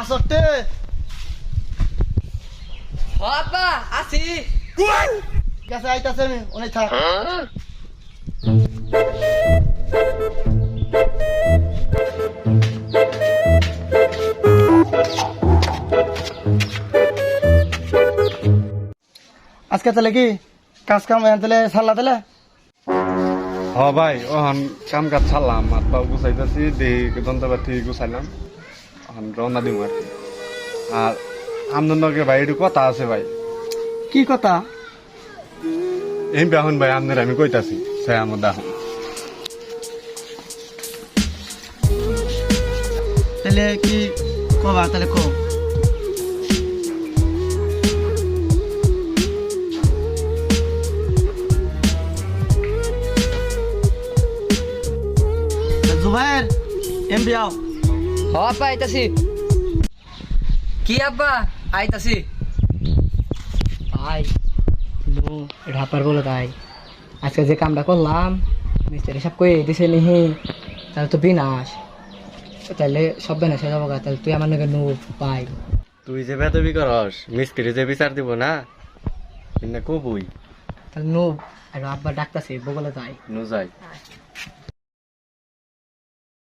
আসতে আব্বা আসি ঠিক আছে আইতাছে আমি অনেক থাক আজকে তাহলে কি কাজ কাম তাহলে সারলা তাহলে হ ভাই ওহন কাম কাজ ছাড়লাম আর পাও গুছাইতেছি দেহি যন্ত্রপাতি গুছাইলাম এখন রওনা দিব আর কি আর আমদনকে ভাই একটু কথা আছে ভাই কি কথা এই এখন ভাই আমনের আমি কইতাছি সে আমার দেখুন তাহলে কি কবা তাহলে কো জুবাইর এমবি আও আব্বা আইতাছি কি আব্বা আইতাছি ভাই নো ঢাপার বলো তাই আজকে যে কামটা করলাম মিস্ত্রি সব কই দিছে নিহি তাহলে তো বিনাশ তাহলে সব বিনাশ হয়ে যাবো তাহলে তুই আমার নাকি নো পাই তুই যে বেতবি করস মিস্ত্রি যে বিচার দিব না কবুই তাহলে নো আর আব্বা ডাকতাছে বগলে তাই নু যাই